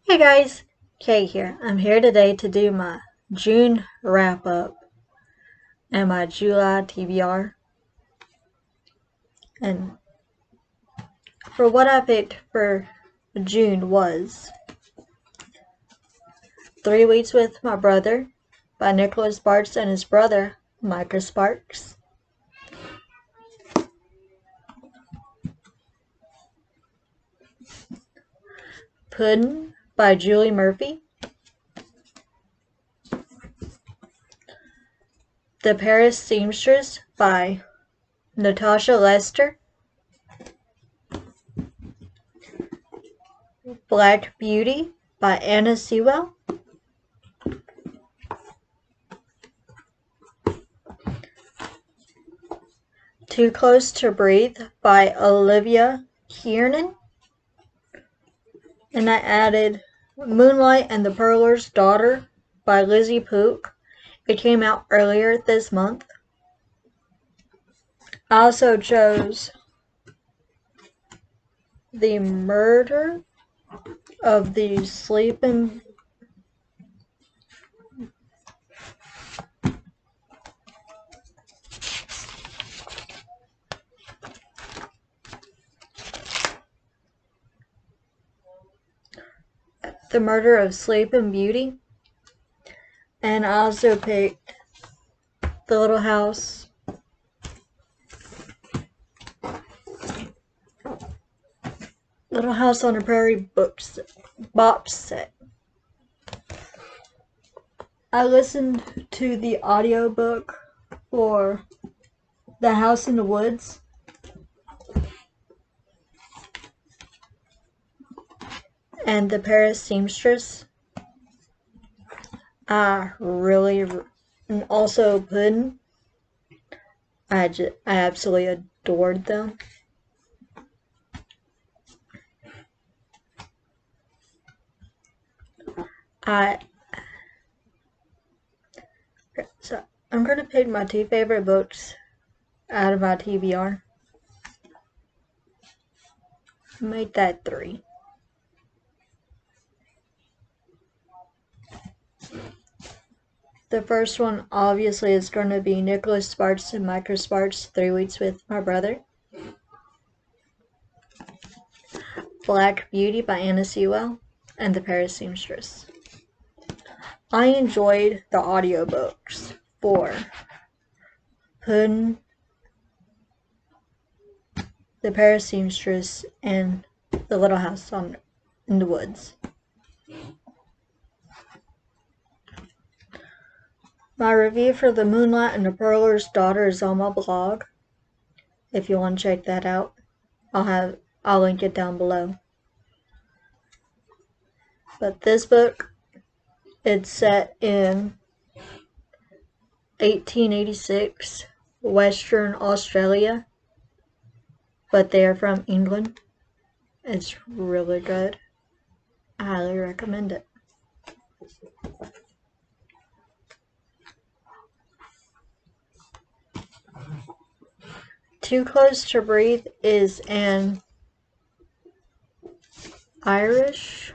Hey guys, Kay here. I'm here today to do my June wrap up and my July TBR. And for what I picked for June was 3 Weeks with My Brother by Nicholas Sparks and his brother, Micah Sparks. Puddin' by Julie Murphy. The Paris Seamstress by Natasha Lester. Black Beauty by Anna Sewell. Too Close to Breathe by Olivia Kiernan. And I added Moonlight and the Pearler's Daughter by Lizzie Pook. It came out earlier this month. I also chose The Murder of the Sleeping The Murder of Sleeping Beauty. And I also picked The Little House on the Prairie box set. I listened to the audiobook for The House in the Woods. And The Paris Seamstress. And also Puddin'. I absolutely adored them. So I'm going to pick my 2 favorite books out of my TBR. Make that 3. The first one obviously is going to be Nicholas Sparks and Micah Sparks' 3 Weeks with My Brother. Black Beauty by Anna Sewell and The Paris Seamstress. I enjoyed the audiobooks for Puddin', The Paris Seamstress, and The Little House in the Woods. My review for The Moonlight and the Pearler's Daughter is on my blog. If you want to check that out, I'll link it down below. But this book, it's set in 1886, Western Australia, but they are from England. It's really good. I highly recommend it. Too Close to Breathe is an Irish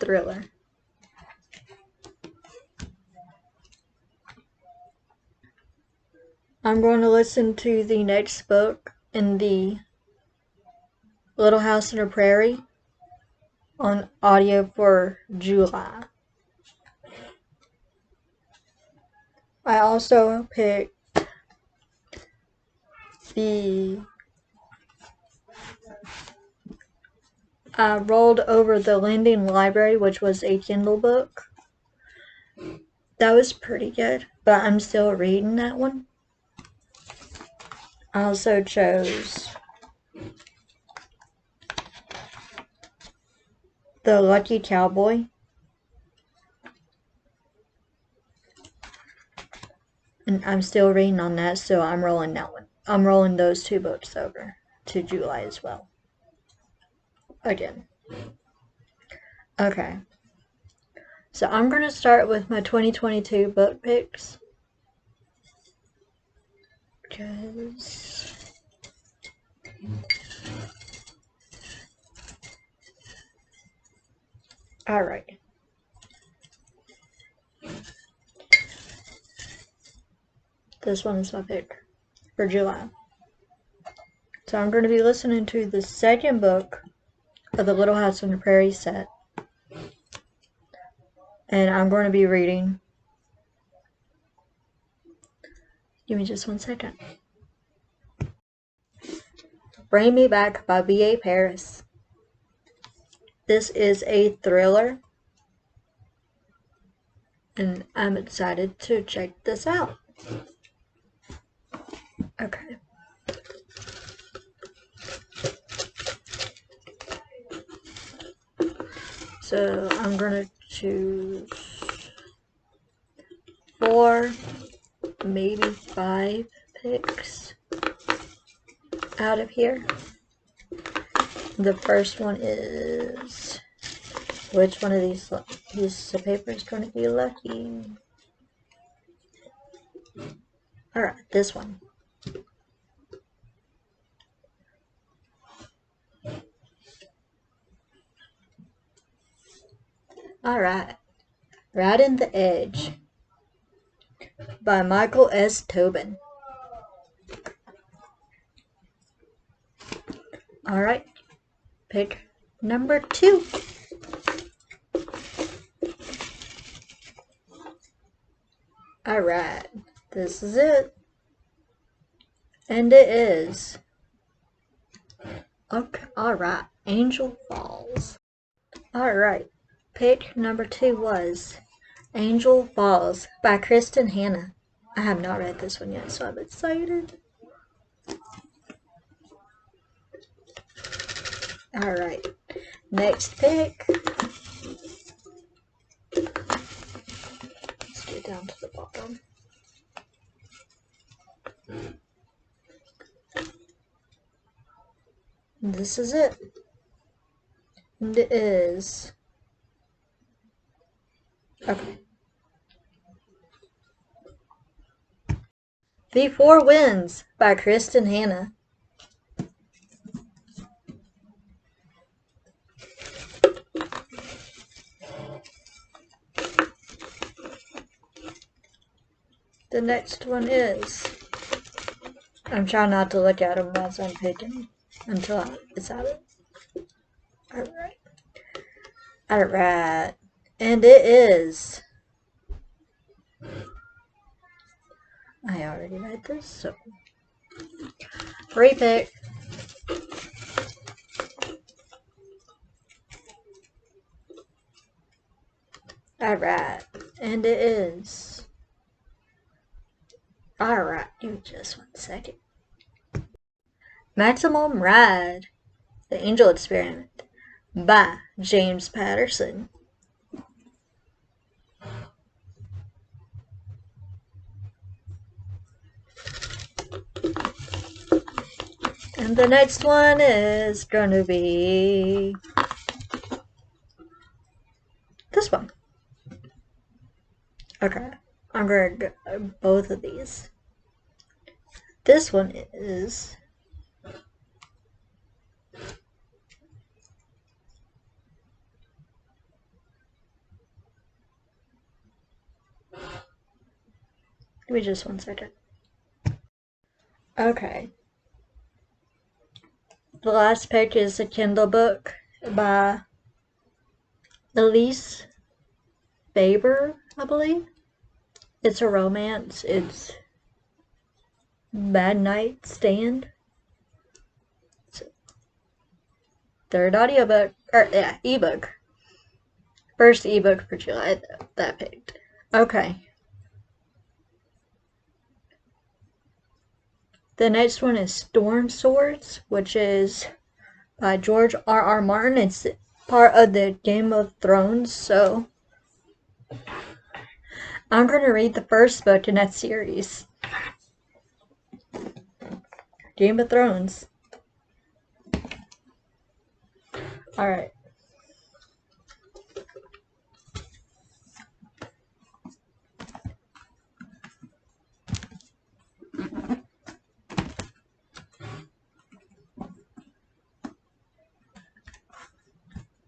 thriller. I'm going to listen to the next book in the Little House on the Prairie on audio for July. I also picked I rolled over the Lending Library, which was a Kindle book. That was pretty good, but I'm still reading that one. I also chose The Lucky Cowboy. And I'm still reading on that, so I'm rolling that one. I'm rolling those 2 books over to July as well. Again. Okay. So I'm going to start with my 2022 book picks. Because Alright. This one is my pick for July. So I'm going to be listening to the second book of the Little House on the Prairie set. And I'm going to be reading. Give me just 1 second. Bring Me Back by B.A. Paris. This is a thriller. And I'm excited to check this out. Okay. So I'm going to choose 4, maybe 5 picks out of here. The first one is, which one of these pieces of paper is going to be lucky? Alright, this one. Alright, Right in the Edge by Michael S. Tobin. Alright, pick number 2. Alright, this is it. And it is. Okay, alright, Angel Falls. Alright, pick number 2 was Angel Falls by Kristen Hanna. I have not read this one yet, so I'm excited. Alright, next pick. Let's get down to the bottom. This is it. And it is. Okay. The Four Winds by Kristen Hanna. The next one is. I'm trying not to look at them as I'm picking until it's out of it. Alright. Alright. And it is. I already read this, so. Repick. Alright. And it is. Alright, give me just 1 second. Maximum Ride, The Angel Experiment by James Patterson. And the next one is going to be this one. Okay, I'm going to go both of these. This one is give me just 1 second. Okay. The last pick is a Kindle book by Elise Faber, I believe. It's a romance. It's Bad Night Stand. Third audiobook, or yeah, ebook. First ebook for July that I picked. Okay. The next one is Storm Swords, which is by George R.R. Martin. It's part of the Game of Thrones, so I'm going to read the first book in that series. Game of Thrones. Alright.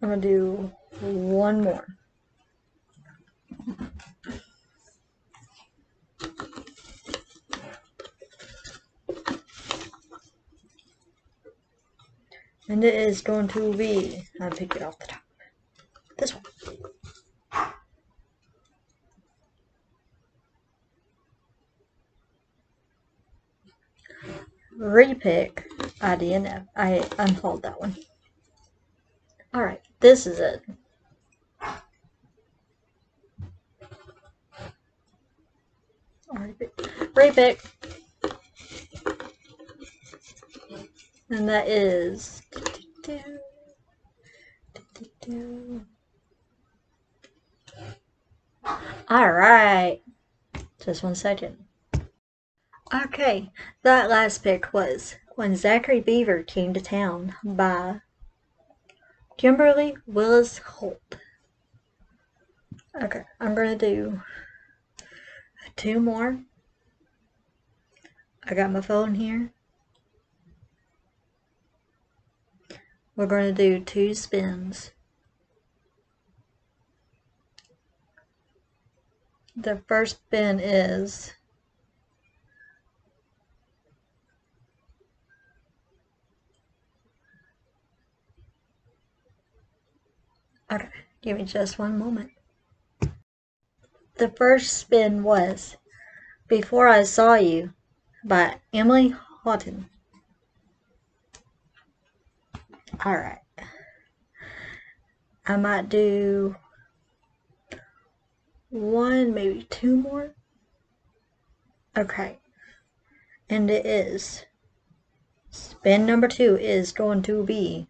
I'm going to do one more. And it is going to be, I'll pick it off the top. This one. Repick. I didn't. I unfold that one. Alright, this is it. Repick. And that is. Alright. Just 1 second. Okay, that last pick was When Zachary Beaver Came to Town by Kimberly Willis Holt. Okay, I'm gonna do 2 more. I got my phone here. We're gonna do 2 spins. The first spin is okay, give me just 1 moment. The first spin was Before I Saw You by Emily Houghton. Alright. I might do 1, maybe 2 more. Okay. And it is. Spin number 2 is going to be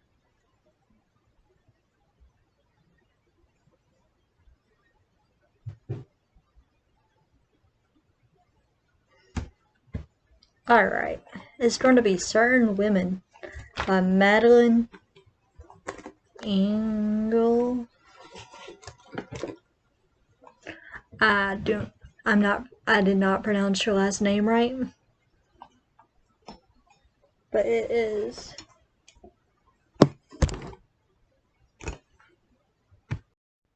Alright. It's going to be Certain Women by Madeline Engel. I did not pronounce your last name right. But it is.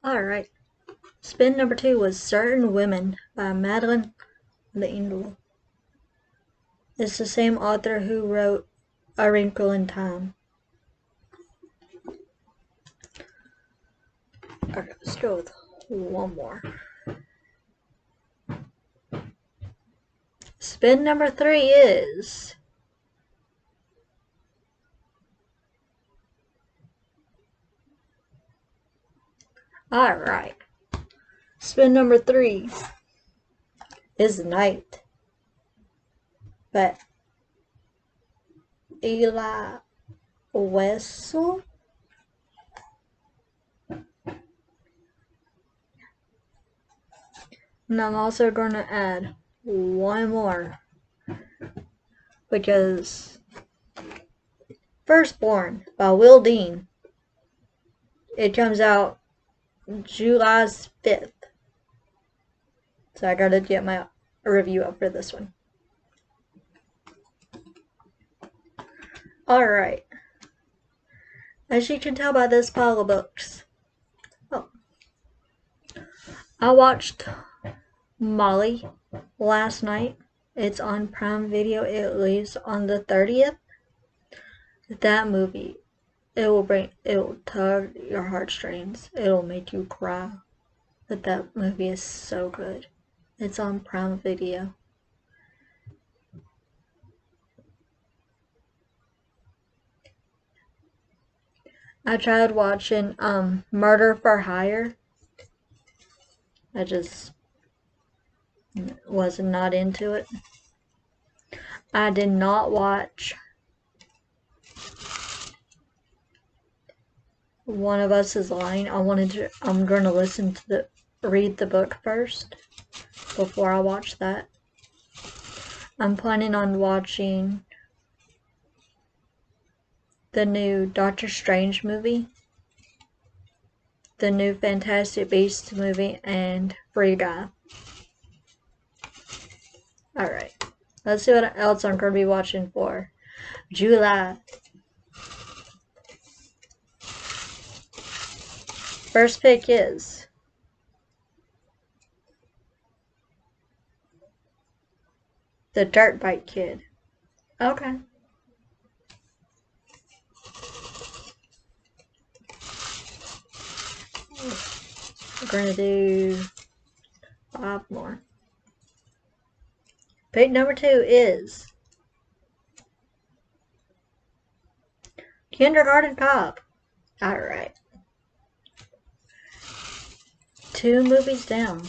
Alright. Spin number 2 was Certain Women by Madeline Engel. It's the same author who wrote A Wrinkle in Time. Okay, let's go with 1 more. Spin number 3 is Alright. Spin number 3 is Night by Eli Wessel. And I'm also going to add 1 more, which is Firstborn by Will Dean. It comes out July 5th. So I gotta get my review up for this one. Alright. As you can tell by this pile of books. Oh. I watched Molly last night. It's on Prime Video. It leaves on the 30th. That movie, it will tug your heartstrings. It'll make you cry. But that movie is so good. It's on Prime Video. I tried watching Murder for Hire. I just was not into it. I did not watch One of Us is Lying. I'm going to read the book first before I watch that. I'm planning on watching the new Doctor Strange movie, the new Fantastic Beasts movie, and Free Guy. Alright, let's see what else I'm going to be watching for July. First pick is the Dirt Bike Kid. Okay. We're gonna do 5 more. Pick number 2 is Kindergarten Cop. Alright. 2 movies down.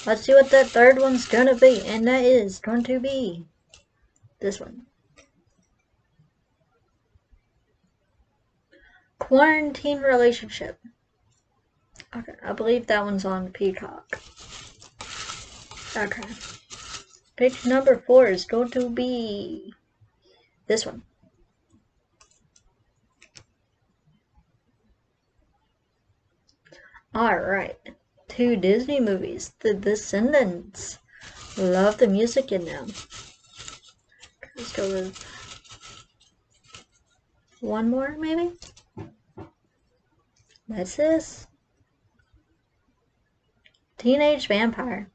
Let's see what that third one's gonna be, and that is going to be this one. Quarantine Relationship. Okay, I believe that one's on Peacock. Okay. Pick number 4 is going to be this one. Alright. 2 Disney movies. The Descendants. Love the music in them. Let's go with 1 more, maybe? That's this. Teenage Vampire.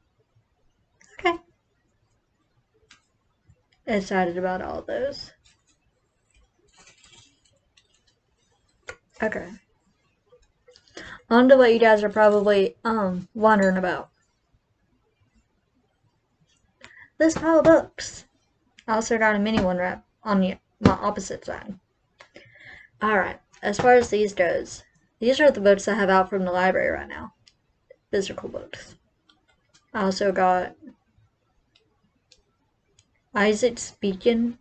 Okay. Excited about all those. Okay. On to what you guys are probably wondering about. This pile of books. I also got a mini one wrap on my opposite side. Alright, as far as these goes, these are the books I have out from the library right now. Physical books. I also got Isaac's Beacon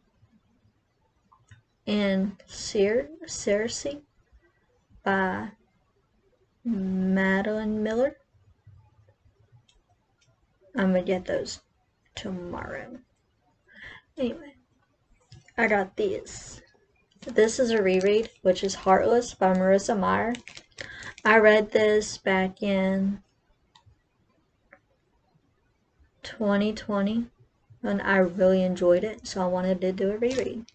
and Circe by Madeline Miller. I'm gonna get those tomorrow. Anyway, I got these. This is a reread, which is Heartless by Marissa Meyer. I read this back in 2020 and I really enjoyed it, so I wanted to do a reread.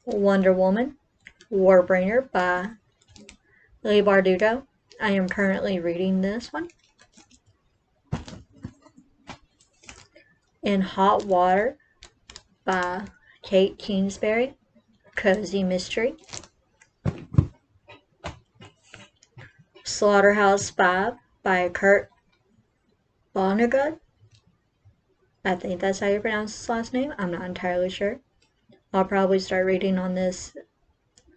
Wonder Woman, Warbringer by Leigh Bardugo. I am currently reading this one. In Hot Water by Kate Kingsbury, cozy mystery. Slaughterhouse-Five by Kurt Vonnegut. I think that's how you pronounce his last name. I'm not entirely sure. I'll probably start reading on this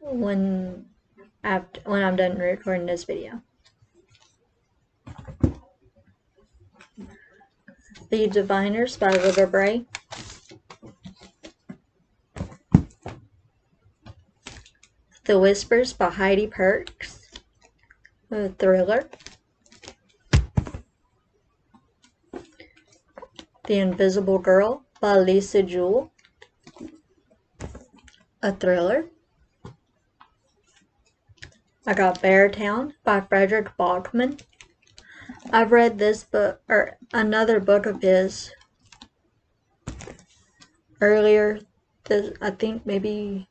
when I'm done recording this video. The Diviners by River Bray. The Whispers by Heidi Perks. A thriller. The Invisible Girl by Lisa Jewell. A thriller. I got Beartown by Frederick Bachman. I've read this book, or another book of his, earlier, I think maybe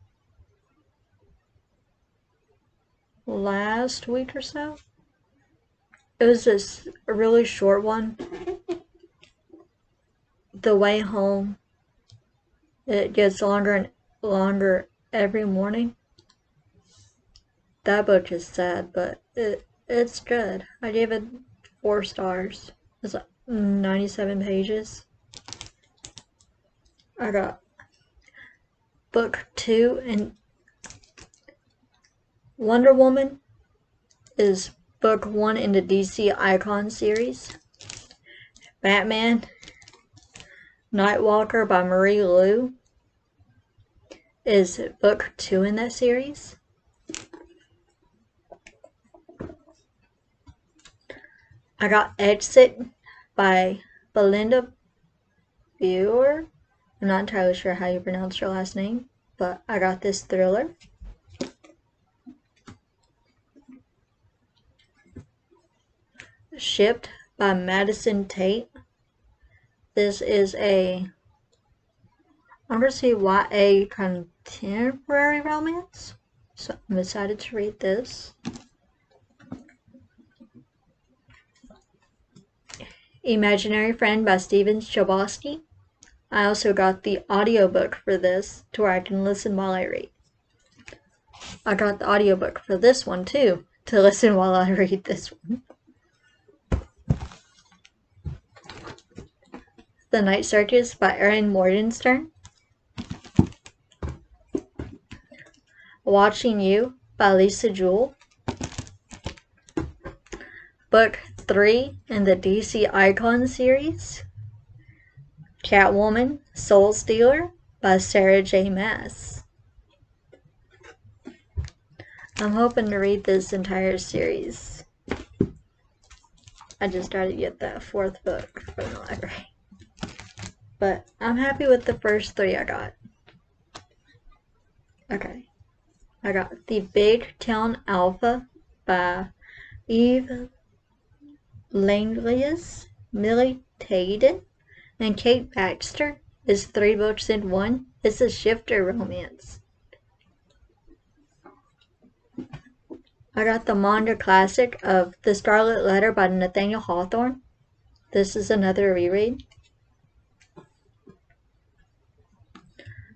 last week or so. It was this really short one. The Way Home. It gets longer and longer every morning. That book is sad, but it's good. I gave it 4 stars. It's like 97 pages. I got book 2, and Wonder Woman is book 1 in the DC Icon series. Batman Nightwalker by Marie Lu is book 2 in that series. I got Exit by Belinda Buer. I'm not entirely sure how you pronounce her last name, but I got this thriller. Shipped by Madison Tate. This is I'm going to say YA contemporary romance. So I'm excited to read this. Imaginary Friend by Steven Chbosky. I also got the audiobook for this to where I can listen while I read. I got the audiobook for this one too to listen while I read this one. The Night Circus by Erin Morgenstern. Watching You by Lisa Jewell. Book 3 in the DC Icon series. Catwoman, Soul Stealer by Sarah J. Maas. I'm hoping to read this entire series. I just tried to get that 4th book from the library. But I'm happy with the first 3 I got. Okay. I got The Big Town Alpha by Eve Langelius, Millie Taden, and Kate Baxter. It's 3 books in one. It's a shifter romance. I got the manga classic of The Scarlet Letter by Nathaniel Hawthorne. This is another reread.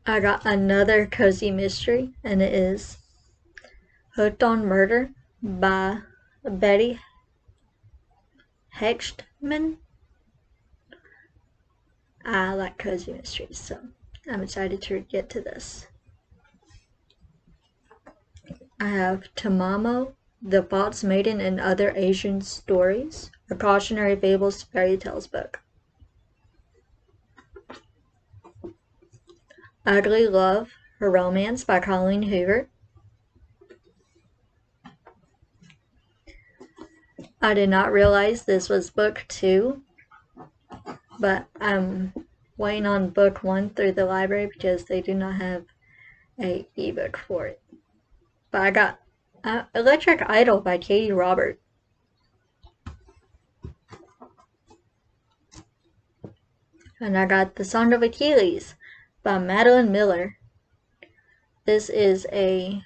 I got another cozy mystery, and it is Hooked on Murder by Betty Hechtman. I like cozy mysteries, so I'm excited to get to this. I have Tamamo, The Fox Maiden and Other Asian Stories, a cautionary fables fairy tales book. Ugly Love, a romance by Colleen Hoover. I did not realize this was book 2, but I'm waiting on book 1 through the library because they do not have an ebook for it. But I got Electric Idol by Katie Robert. And I got The Song of Achilles by Madeline Miller. This is a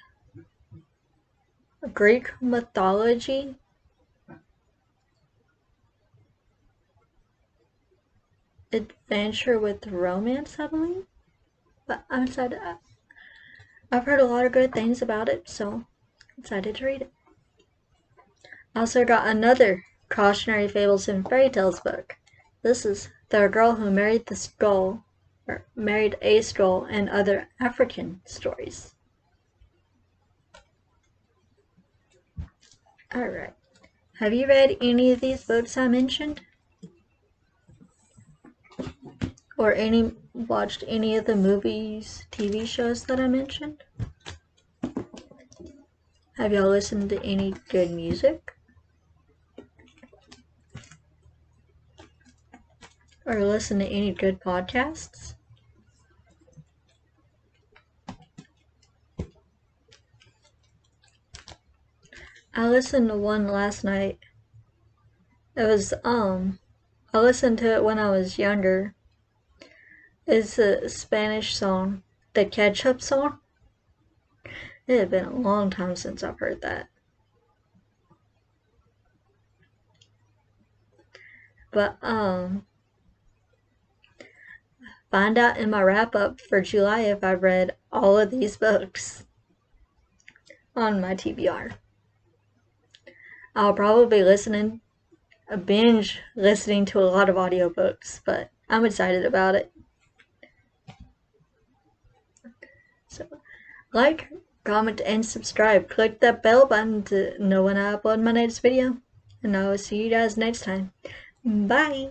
Greek mythology adventure with romance, I believe. But I'm excited. I've heard a lot of good things about it, so I'm excited to read it. I also got another cautionary fables and fairy tales book. This is The Girl Who Married the Skull, or Married a Skull, and Other African Stories. Alright. Have you read any of these books I mentioned? Or watched any of the movies, TV shows that I mentioned? Have y'all listened to any good music? Or listened to any good podcasts? I listened to one last night. It was, I listened to it when I was younger. It's a Spanish song, the Ketchup song. It had been a long time since I've heard that. But, find out in my wrap-up for July if I've read all of these books on my TBR. I'll probably be binge listening to a lot of audiobooks, but I'm excited about it. So, like, comment, and subscribe. Click that bell button to know when I upload my next video. And I will see you guys next time. Bye!